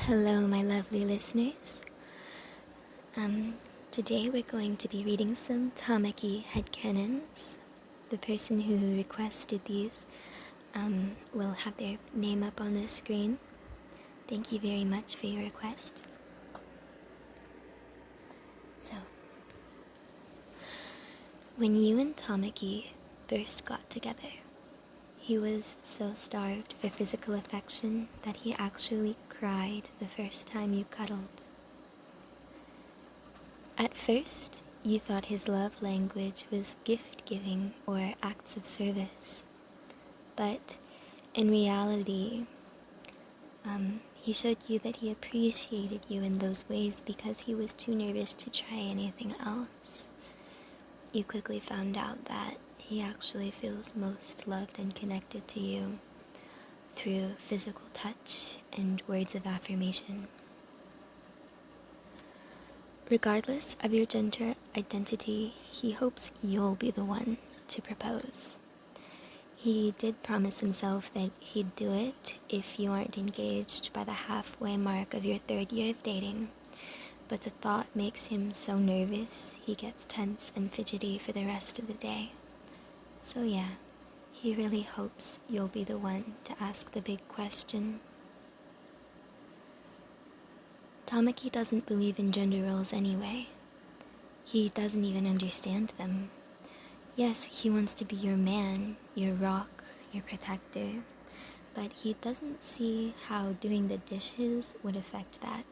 Hello, my lovely listeners. Today we're going to be reading some tamaki headcanons. The person who requested these will have their name up on the screen. Thank you very much for your request. So, when you and Tamaki first got together, he was so starved for physical affection that he actually cried the first time you cuddled. At first, you thought his love language was gift-giving or acts of service. But in reality, he showed you that he appreciated you in those ways because he was too nervous to try anything else. You quickly found out that he actually feels most loved and connected to you through physical touch and words of affirmation. Regardless of your gender identity, he hopes you'll be the one to propose. He did promise himself that he'd do it if you aren't engaged by the halfway mark of your 3rd year of dating, but the thought makes him so nervous he gets tense and fidgety for the rest of the day. So yeah, he really hopes you'll be the one to ask the big question. Tamaki doesn't believe in gender roles anyway. He doesn't even understand them. Yes, he wants to be your man, your rock, your protector, but he doesn't see how doing the dishes would affect that.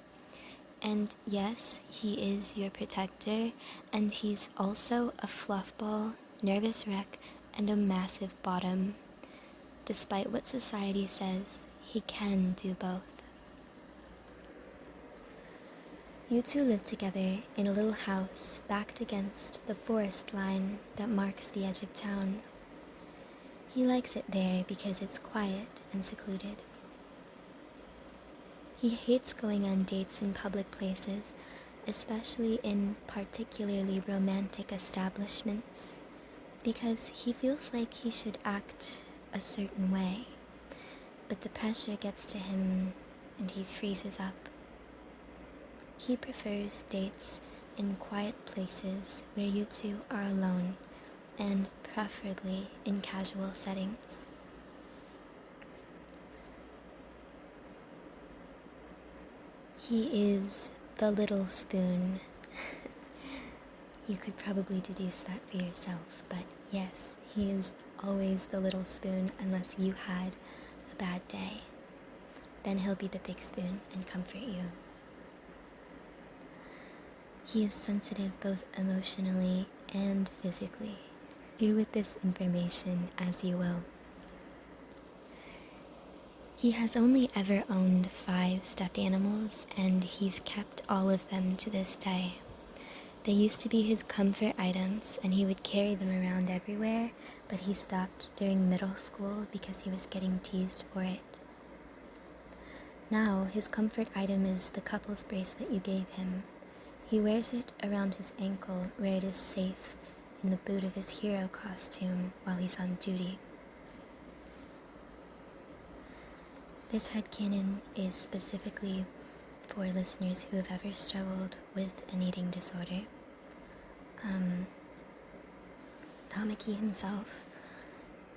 And yes, he is your protector, and he's also a fluffball, nervous wreck, and a massive bottom. Despite what society says, he can do both. You two live together in a little house backed against the forest line that marks the edge of town. He likes it there because it's quiet and secluded. He hates going on dates in public places, especially in particularly romantic establishments, because he feels like he should act a certain way, but the pressure gets to him and he freezes up. He prefers dates in quiet places where you two are alone, and preferably in casual settings. He is the little spoon. You could probably deduce that for yourself, but yes, he is always the little spoon unless you had a bad day. Then he'll be the big spoon and comfort you. He is sensitive both emotionally and physically. Do with this information as you will. He has only ever owned 5 stuffed animals, and he's kept all of them to this day. They used to be his comfort items, and he would carry them around everywhere, but he stopped during middle school because he was getting teased for it. Now, his comfort item is the couple's bracelet you gave him. He wears it around his ankle where it is safe in the boot of his hero costume while he's on duty. This headcanon is specifically for listeners who have ever struggled with an eating disorder. Tamaki himself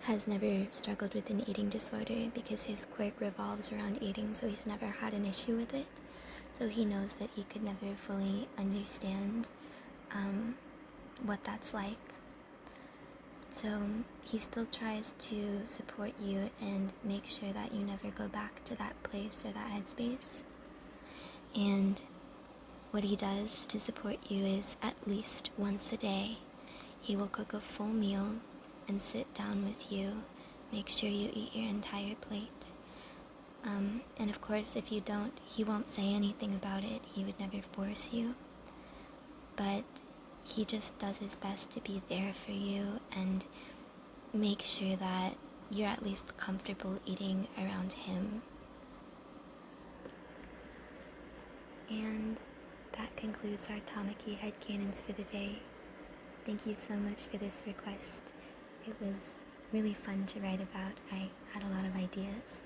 has never struggled with an eating disorder because his quirk revolves around eating, so he's never had an issue with it. So he knows that he could never fully understand what that's like. So he still tries to support you and make sure that you never go back to that place or that headspace. And what he does to support you is at least once a day, he will cook a full meal and sit down with you, make sure you eat your entire plate. And of course, if you don't, he won't say anything about it. He would never force you. But he just does his best to be there for you and make sure that you're at least comfortable eating around him. And that concludes our Tamaki headcanons for the day. Thank you so much for this request. It was really fun to write about. I had a lot of ideas.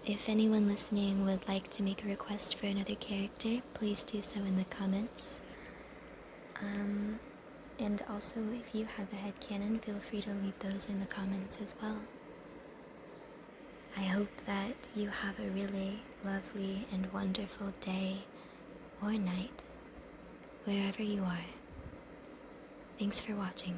If anyone listening would like to make a request for another character, please do so in the comments. And also, if you have a headcanon, feel free to leave those in the comments as well. I hope that you have a really lovely and wonderful day or night, wherever you are. Thanks for watching.